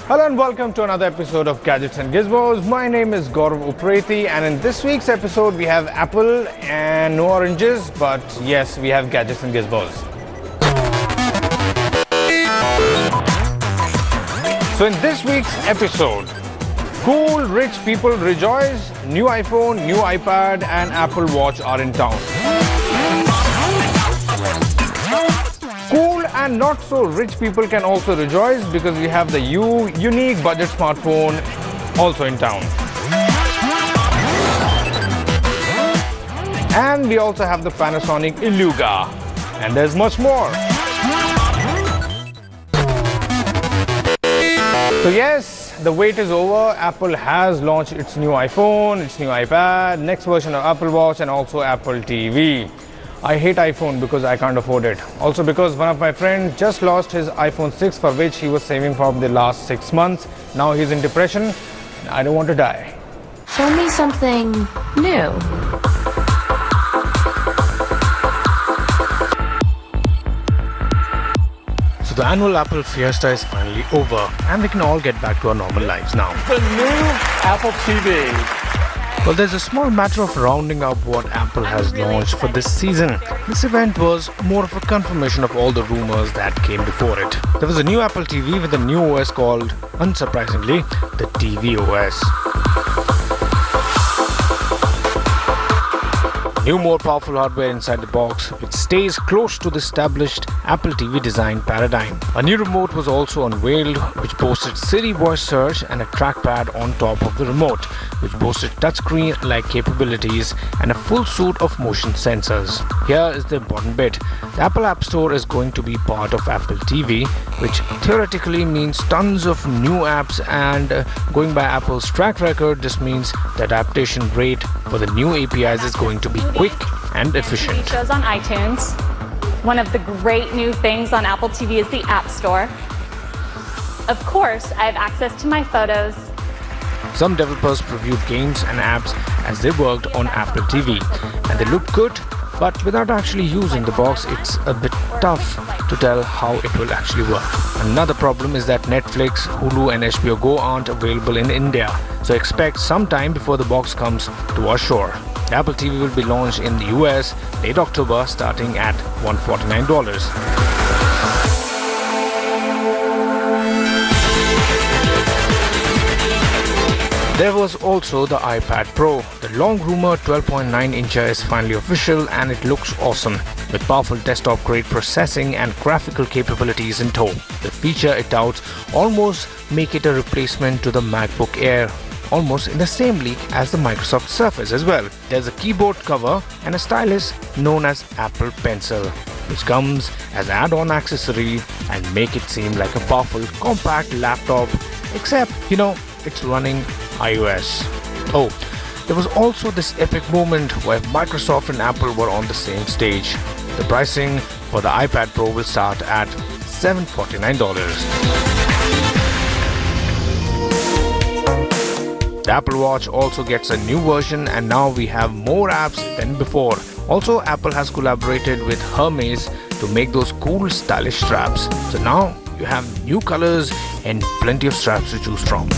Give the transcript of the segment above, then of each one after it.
Hello and welcome to another episode of Gadgets and Gizmos. My name is Gaurav Upreti, and in this week's episode we have Apple and no oranges, but yes, we have Gadgets and Gizmos. So in this week's episode, cool rich people rejoice, new iPhone, new iPad and Apple Watch are in town. Cool and not so rich people can also rejoice because we have the unique budget smartphone also in town. And we also have the Panasonic Iluga. And there's much more. So yes, the wait is over. Apple has launched its new iPhone, its new iPad, next version of Apple Watch and also Apple TV. I hate iPhone because I can't afford it. Also because one of my friends just lost his iPhone 6 for which he was saving for the last 6 months. Now he's in depression. I don't want to die. Show me something new. So the annual Apple Fiesta is finally over and we can all get back to our normal lives now. The new Apple TV. Well, there's a small matter of rounding up what Apple has launched for this season. This event was more of a confirmation of all the rumors that came before it. There was a new Apple TV with a new OS called, unsurprisingly, the TV OS. New more powerful hardware inside the box, which stays close to the established Apple TV design paradigm. A new remote was also unveiled, which boasted Siri voice search and a trackpad on top of the remote, which boasted touchscreen-like capabilities and a full suite of motion sensors. Here is the important bit. The Apple App Store is going to be part of Apple TV, which theoretically means tons of new apps, and going by Apple's track record, this means the adaptation rate for the new APIs is going to be quick and efficient. Shows on iTunes. One of the great new things on Apple TV is the App Store. Of course, I have access to my photos. Some developers previewed games and apps as they worked on Apple TV, and they look good, but without actually using the box, it's a bit tough to tell how it will actually work. Another problem is that Netflix, Hulu and HBO Go aren't available in India, so expect some time before the box comes to our shore. The Apple TV will be launched in the US late October, starting at $149. There was also the iPad Pro. The long-rumored 12.9-incher is finally official and it looks awesome. With powerful desktop-grade processing and graphical capabilities in tow. The feature it touts almost make it a replacement to the MacBook Air, almost in the same league as the Microsoft Surface as well. There's a keyboard cover and a stylus known as Apple Pencil, which comes as an add-on accessory and make it seem like a powerful, compact laptop, except, it's running iOS. Oh, there was also this epic moment where Microsoft and Apple were on the same stage. The pricing for the iPad Pro will start at $749. The Apple Watch also gets a new version and now we have more apps than before. Also, Apple has collaborated with Hermes to make those cool stylish straps. So now you have new colors and plenty of straps to choose from.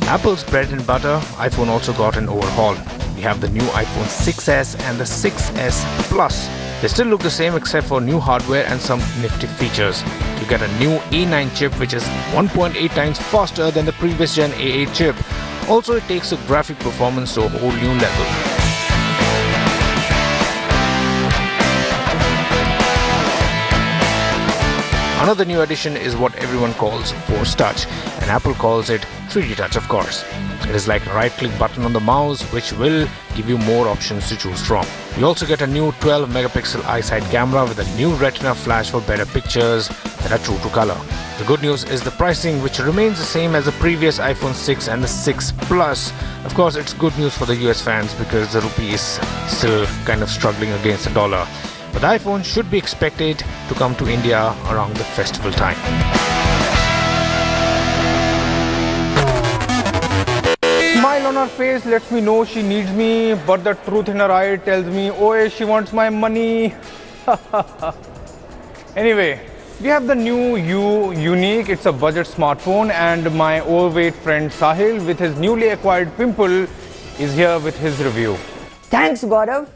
Apple's bread and butter, iPhone also got an overhaul. We have the new iPhone 6s and the 6s Plus. They still look the same except for new hardware and some nifty features. You get a new A9 chip which is 1.8 times faster than the previous gen A8 chip. Also, it takes the graphic performance to a whole new level. Another new addition is what everyone calls Force Touch, and Apple calls it 3D Touch, of course. It is like a right-click button on the mouse, which will give you more options to choose from. You also get a new 12-megapixel iSight camera with a new Retina flash for better pictures that are true to color. The good news is the pricing, which remains the same as the previous iPhone 6 and the 6 Plus. Of course, it's good news for the US fans because the rupee is still kind of struggling against the dollar. But the iPhone should be expected to come to India around the festival time. Smile on her face lets me know she needs me, but the truth in her eye tells me, oh, she wants my money. Anyway, we have the new Unique. It's a budget smartphone, and my overweight friend Sahil with his newly acquired pimple is here with his review. Thanks, Gaurav.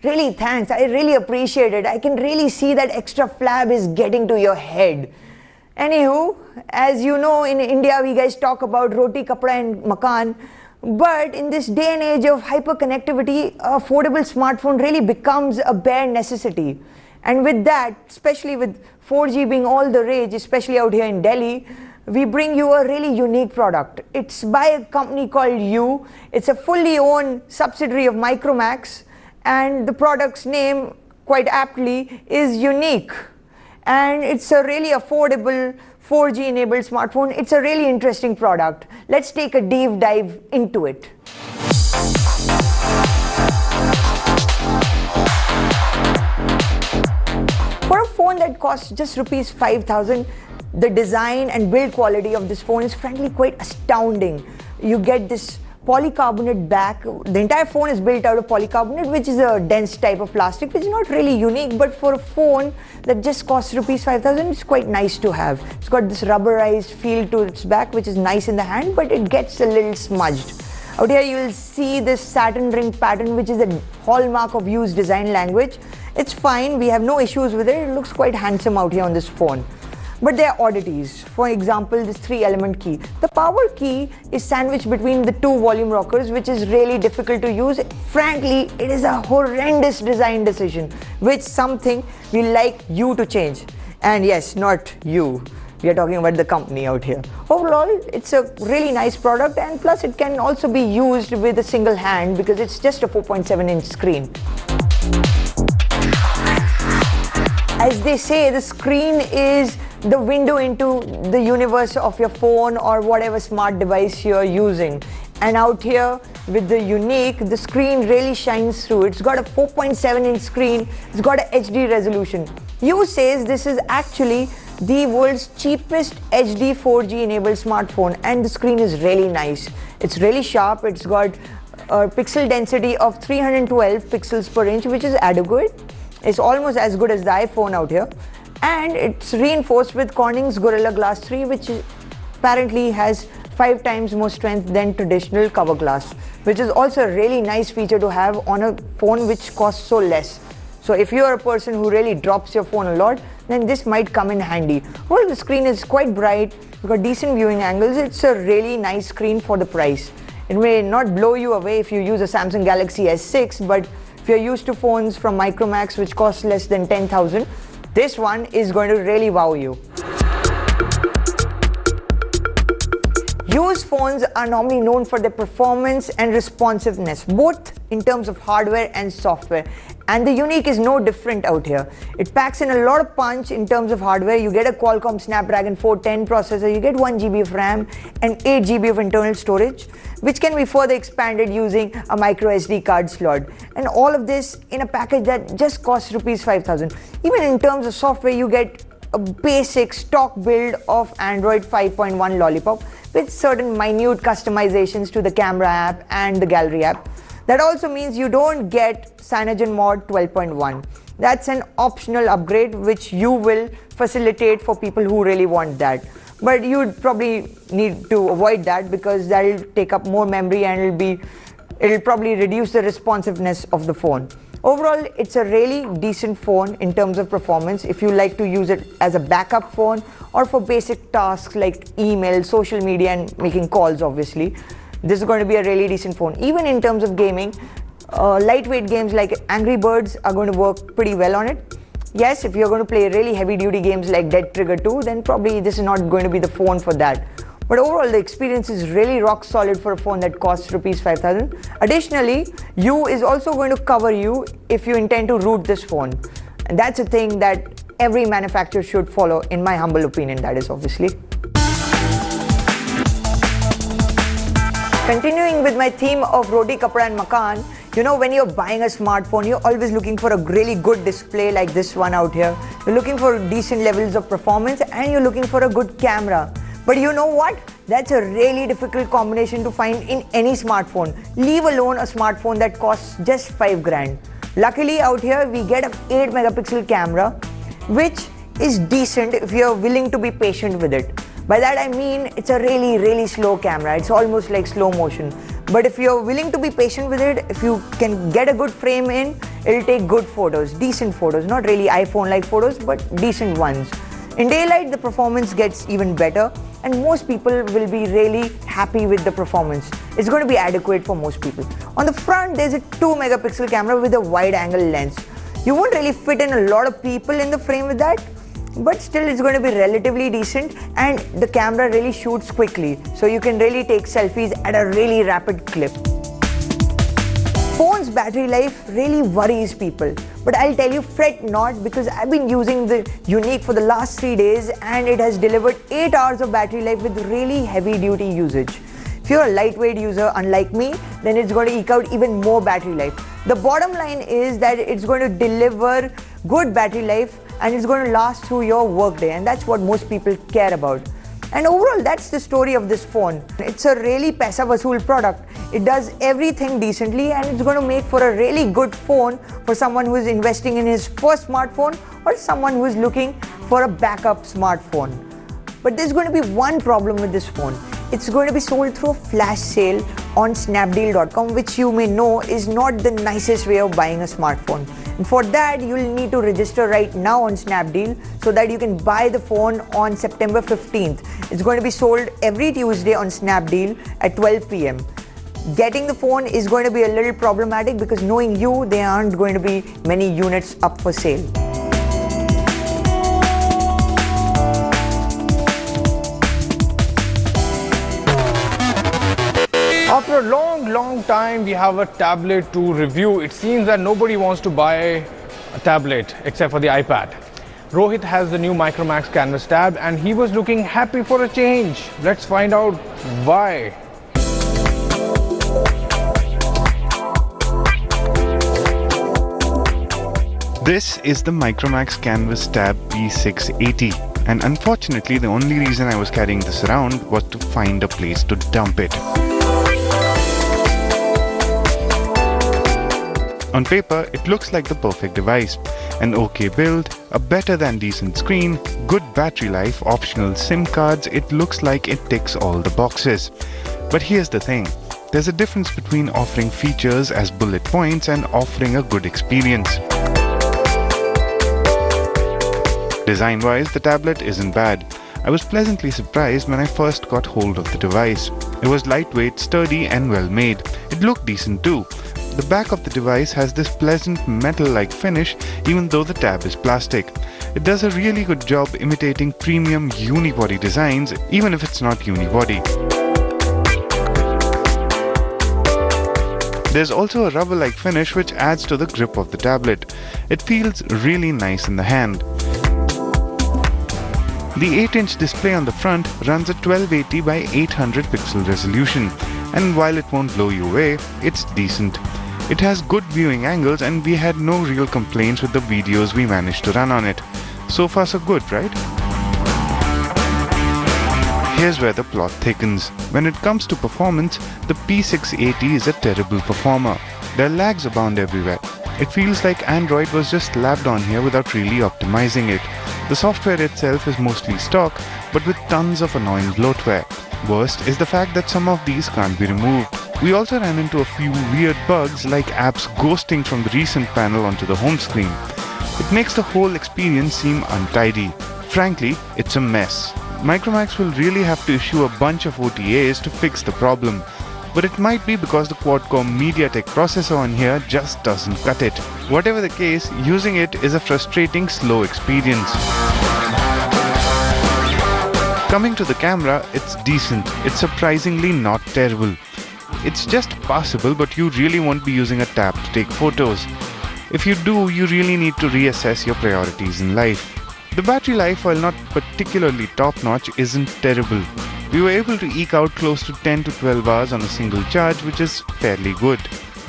Really, thanks. I really appreciate it. I can really see that extra flab is getting to your head. Anywho, as you know, in India, we guys talk about roti, kapda and makan. But in this day and age of hyperconnectivity, affordable smartphone really becomes a bare necessity. And with that, especially with 4G being all the rage, especially out here in Delhi, we bring you a really unique product. It's by a company called You. It's a fully owned subsidiary of Micromax. And the product's name, quite aptly, is Unique. And it's a really affordable 4G enabled smartphone. It's a really interesting product. Let's take a deep dive into it. For a phone that costs just rupees 5,000, the design and build quality of this phone is frankly quite astounding. You get this polycarbonate back. The entire phone is built out of polycarbonate, which is a dense type of plastic, which is not really unique, but for a phone that just costs rupees 5,000, it's quite nice to have. It's got this rubberized feel to its back, which is nice in the hand, but it gets a little smudged. Out here you'll see this satin ring pattern, which is a hallmark of U's design language. It's fine, we have no issues with it. It looks quite handsome out here on this phone. But there are oddities. For example, this 3-element key. The power key is sandwiched between the two volume rockers, which is really difficult to use. Frankly, it is a horrendous design decision, which something we like you to change. And yes, not you. We are talking about the company out here. Overall, it's a really nice product, and plus it can also be used with a single hand because it's just a 4.7-inch screen. As they say, the screen is the window into the universe of your phone or whatever smart device you're using. And out here with the Unique, the screen really shines through. It's got a 4.7-inch screen. It's got a HD resolution. You says this is actually the world's cheapest HD 4G enabled smartphone, and the screen is really nice. It's really sharp. It's got a pixel density of 312 pixels per inch, which is adequate. It's almost as good as the iPhone out here. And it's reinforced with Corning's Gorilla Glass 3, which apparently has 5 times more strength than traditional cover glass, which is also a really nice feature to have on a phone which costs so less. So if you are a person who really drops your phone a lot, then this might come in handy. Well, the screen is quite bright, you've got decent viewing angles. It's a really nice screen for the price. It may not blow you away if you use a Samsung Galaxy S6, but if you're used to phones from Micromax which cost less than 10,000, this one is going to really wow you. Used phones are normally known for their performance and responsiveness, both in terms of hardware and software. And the Unique is no different out here. It packs in a lot of punch in terms of hardware. You get a Qualcomm Snapdragon 410 processor, you get 1 GB of RAM and 8 GB of internal storage, which can be further expanded using a micro SD card slot. And all of this in a package that just costs rupees 5,000. Even in terms of software, you get a basic stock build of Android 5.1 Lollipop with certain minute customizations to the camera app and the gallery app. That also means you don't get CyanogenMod 12.1. That's an optional upgrade which you will facilitate for people who really want that. But you'd probably need to avoid that because that'll take up more memory and it'll probably reduce the responsiveness of the phone. Overall, it's a really decent phone in terms of performance if you like to use it as a backup phone or for basic tasks like email, social media and making calls obviously. This is going to be a really decent phone. Even in terms of gaming, lightweight games like Angry Birds are going to work pretty well on it. Yes, if you're going to play really heavy duty games like Dead Trigger 2, then probably this is not going to be the phone for that. But overall, the experience is really rock solid for a phone that costs rupees 5,000. Additionally, You is also going to cover you if you intend to root this phone. And that's a thing that every manufacturer should follow, in my humble opinion, that is obviously. Continuing with my theme of roti, kapda and makan, you know, when you're buying a smartphone, you're always looking for a really good display like this one out here. You're looking for decent levels of performance and you're looking for a good camera. But you know what? That's a really difficult combination to find in any smartphone, leave alone a smartphone that costs just 5 grand. Luckily out here we get an 8 megapixel camera, which is decent if you're willing to be patient with it. By that I mean it's a really slow camera. It's almost like slow motion. But if you're willing to be patient with it, if you can get a good frame in, it'll take good photos, decent photos, not really iPhone-like photos, but decent ones. In daylight, the performance gets even better, and most people will be really happy with the performance. It's going to be adequate for most people. On the front, there's a 2 megapixel camera with a wide angle lens. You won't really fit in a lot of people in the frame with that, but still it's going to be relatively decent, and the camera really shoots quickly, so you can really take selfies at a really rapid clip. Phone's battery life really worries people, but I'll tell you, fret not, because I've been using the Unique for the last 3 days and it has delivered 8 hours of battery life with really heavy duty usage. If you're a lightweight user unlike me, then it's going to eke out even more battery life. The bottom line is that it's going to deliver good battery life and it's going to last through your workday, and that's what most people care about. And overall, that's the story of this phone. It's a really paisa vasool product. It does everything decently, and it's going to make for a really good phone for someone who is investing in his first smartphone or someone who is looking for a backup smartphone. But there's going to be one problem with this phone. It's going to be sold through a flash sale on snapdeal.com, which you may know is not the nicest way of buying a smartphone. And for that, you'll need to register right now on Snapdeal so that you can buy the phone on September 15th. It's going to be sold every Tuesday on Snapdeal at 12 p.m. Getting the phone is going to be a little problematic because knowing you, there aren't going to be many units up for sale. After a long time, we have a tablet to review. It seems that nobody wants to buy a tablet except for the iPad. Rohit has the new Micromax Canvas Tab and he was looking happy for a change. Let's find out why. This is the Micromax Canvas Tab P680, and unfortunately the only reason I was carrying this around was to find a place to dump it. On paper, it looks like the perfect device. An okay build, a better than decent screen, good battery life, optional SIM cards. It looks like it ticks all the boxes. But here's the thing. There's a difference between offering features as bullet points and offering a good experience. Design-wise, the tablet isn't bad. I was pleasantly surprised when I first got hold of the device. It was lightweight, sturdy and well made. It looked decent too. The back of the device has this pleasant metal-like finish even though the tab is plastic. It does a really good job imitating premium unibody designs even if it's not unibody. There's also a rubber-like finish which adds to the grip of the tablet. It feels really nice in the hand. The 8-inch display on the front runs at 1280 by 800 pixel resolution, and while it won't blow you away, it's decent. It has good viewing angles and we had no real complaints with the videos we managed to run on it. So far so good, right? Here's where the plot thickens. When it comes to performance, the P680 is a terrible performer. There are lags abound everywhere. It feels like Android was just slapped on here without really optimizing it. The software itself is mostly stock, but with tons of annoying bloatware. Worst is the fact that some of these can't be removed. We also ran into a few weird bugs like apps ghosting from the recent panel onto the home screen. It makes the whole experience seem untidy. Frankly, it's a mess. Micromax will really have to issue a bunch of OTAs to fix the problem. But it might be because the quad-core MediaTek processor on here just doesn't cut it. Whatever the case, using it is a frustrating, slow experience. Coming to the camera, it's decent. It's surprisingly not terrible. It's just passable, but you really won't be using a tab to take photos. If you do, you really need to reassess your priorities in life. The battery life, while not particularly top-notch, isn't terrible. We were able to eke out close to 10 to 12 hours on a single charge, which is fairly good.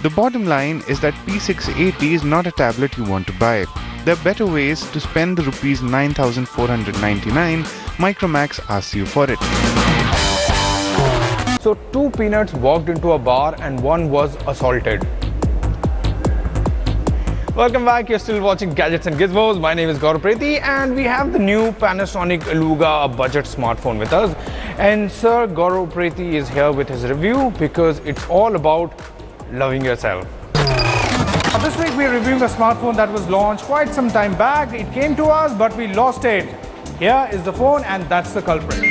The bottom line is that P680 is not a tablet you want to buy. There are better ways to spend the Rs 9,499 Micromax asks you for it. So two peanuts walked into a bar and one was assaulted. Welcome back, you're still watching Gadgets and Gizmos. My name is Gaurav Preti and we have the new Panasonic Aluga, a budget smartphone with us. And Sir Gaurav Preti is here with his review because it's all about loving yourself. This week we're reviewing a smartphone that was launched quite some time back. It came to us but we lost it. Here is the phone and that's the culprit.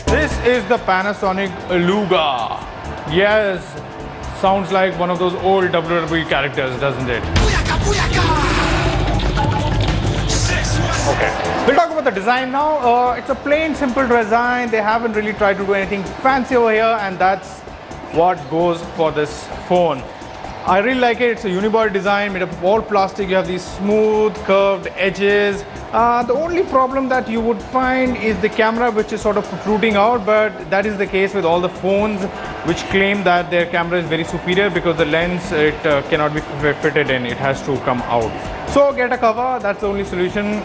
This is the Panasonic Aluga. Yes, sounds like one of those old WWE characters, doesn't it? Okay, we'll talk about the design now. It's a plain, simple design. They haven't really tried to do anything fancy over here, and that's what goes for this phone. I really like it. It's a unibody design made of all plastic. You have these smooth, curved edges. The only problem that you would find is the camera, which is sort of protruding out, but that is the case with all the phones which claim that their camera is very superior because the lens, it cannot be fitted in. It has to come out. So get a cover, that's the only solution.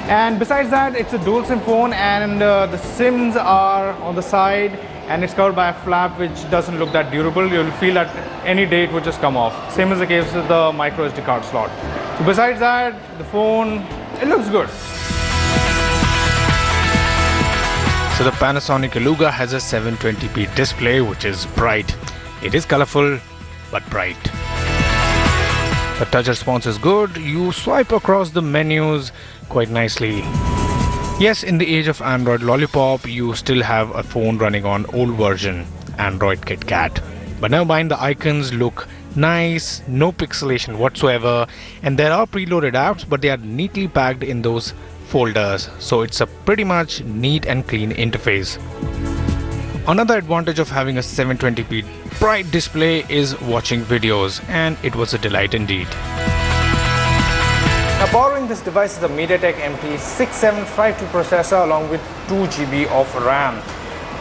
And besides that, it's a dual SIM phone and the SIMs are on the side and it's covered by a flap which doesn't look that durable. You'll feel that any day it would just come off. Same is the case with the micro SD card slot. So besides that, the phone, it looks good. So the Panasonic Aluga has a 720p display which is bright. It is colorful but bright. The touch response is good. You swipe across the menus quite nicely. Yes, in the age of Android Lollipop, you still have a phone running on old version Android KitKat. But never mind, the icons look nice, no pixelation whatsoever, and there are preloaded apps, but they are neatly packed in those folders, so it's a pretty much neat and clean interface. Another advantage of having a 720p bright display is watching videos, and it was a delight indeed. Now powering this device is a MediaTek MT6752 processor along with 2 GB of RAM.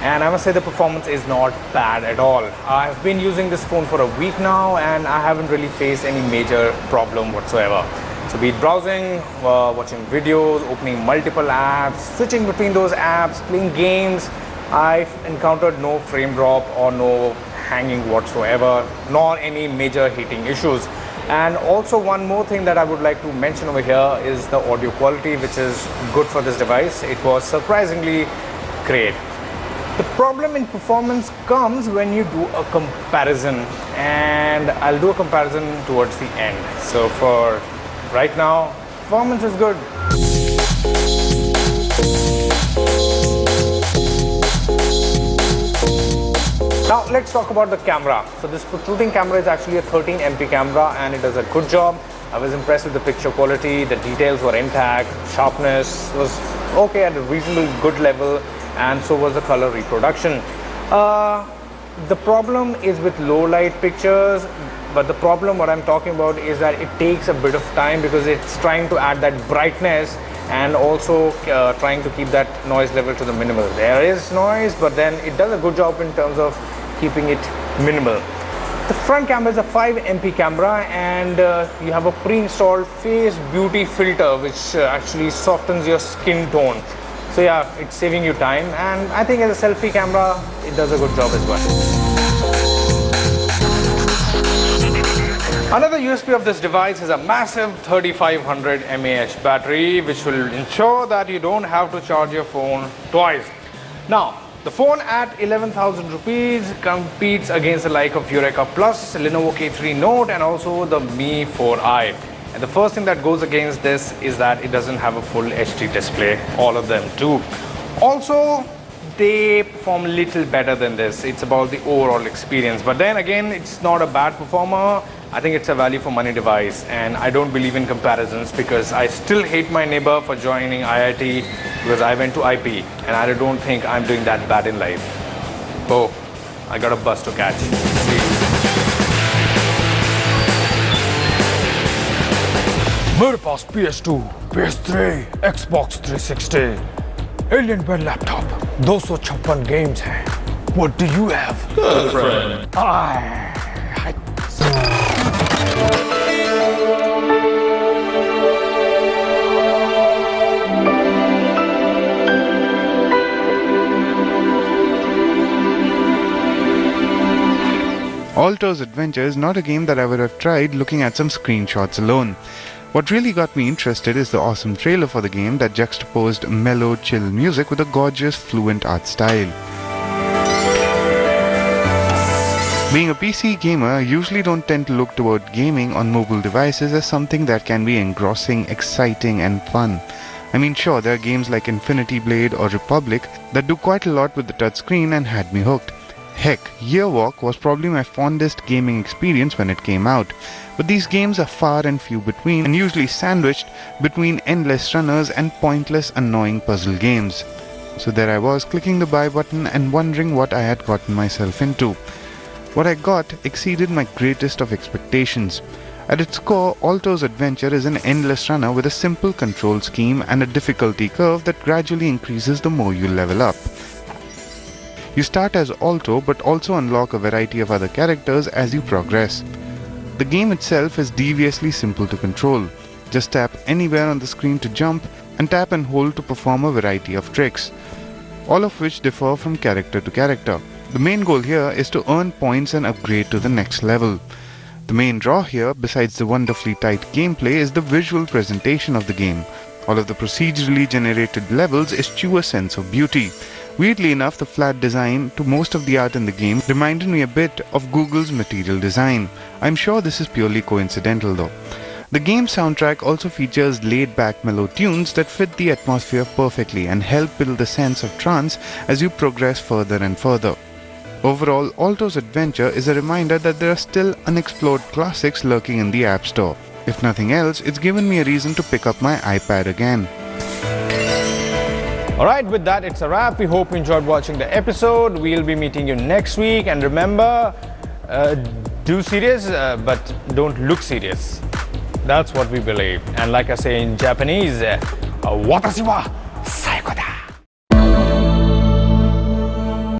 And I must say the performance is not bad at all. I've been using this phone for a week now and I haven't really faced any major problem whatsoever. So be it browsing, watching videos, opening multiple apps, switching between those apps, playing games, I've encountered no frame drop or no hanging whatsoever, nor any major heating issues. And also one more thing that I would like to mention over here is the audio quality, which is good for this device. It was surprisingly great. The problem in performance comes when you do a comparison, and I'll do a comparison towards the end. So for right now, performance is good. Now let's talk about the camera. So this protruding camera is actually a 13MP camera and it does a good job. I was impressed with the picture quality, the details were intact, sharpness was okay at a reasonably good level, and so was the color reproduction. The problem is with low light pictures, but the problem what I'm talking about is that it takes a bit of time because it's trying to add that brightness and also trying to keep that noise level to the minimal. There is noise, but then it does a good job in terms of keeping it minimal. The front camera is a 5MP camera and you have a pre-installed face beauty filter which actually softens your skin tone. So yeah, it's saving you time, and I think as a selfie camera, it does a good job as well. Another USP of this device is a massive 3500 mAh battery, which will ensure that you don't have to charge your phone twice. Now, the phone at 11,000 rupees competes against the like of Eureka Plus, Lenovo K3 Note, and also the Mi 4i. And the first thing that goes against this is that it doesn't have a full HD display. All of them do. Also, they perform a little better than this. It's about the overall experience. But then again, it's not a bad performer. I think it's a value for money device, and I don't believe in comparisons because I still hate my neighbor for joining IIT because I went to IP, and I don't think I'm doing that bad in life. Oh, I got a bus to catch. See. मेरे पास PS2, PS3, Xbox 360, Alien Bell laptop, 256 games हैं. What do you have? Girlfriend. Alto's Adventure is not a game that I would have tried looking at some screenshots alone. What really got me interested is the awesome trailer for the game that juxtaposed mellow, chill music with a gorgeous, fluent art style. Being a PC gamer, I usually don't tend to look toward gaming on mobile devices as something that can be engrossing, exciting and fun. I mean, sure, there are games like Infinity Blade or Republic that do quite a lot with the touchscreen and had me hooked. Heck, Yearwalk was probably my fondest gaming experience when it came out, but these games are far and few between and usually sandwiched between endless runners and pointless, annoying puzzle games. So there I was, clicking the buy button and wondering what I had gotten myself into. What I got exceeded my greatest of expectations. At its core, Alto's Adventure is an endless runner with a simple control scheme and a difficulty curve that gradually increases the more you level up. You start as Alto but also unlock a variety of other characters as you progress. The game itself is deviously simple to control. Just tap anywhere on the screen to jump and tap and hold to perform a variety of tricks, all of which differ from character to character. The main goal here is to earn points and upgrade to the next level. The main draw here, besides the wonderfully tight gameplay, is the visual presentation of the game. All of the procedurally generated levels eschew a sense of beauty. Weirdly enough, the flat design to most of the art in the game reminded me a bit of Google's Material Design. I'm sure this is purely coincidental though. The game soundtrack also features laid-back mellow tunes that fit the atmosphere perfectly and help build the sense of trance as you progress further and further. Overall, Alto's Adventure is a reminder that there are still unexplored classics lurking in the App Store. If nothing else, it's given me a reason to pick up my iPad again. Alright, with that, it's a wrap. We hope you enjoyed watching the episode. We'll be meeting you next week. And remember, do serious, but don't look serious. That's what we believe. And like I say in Japanese, watashi wa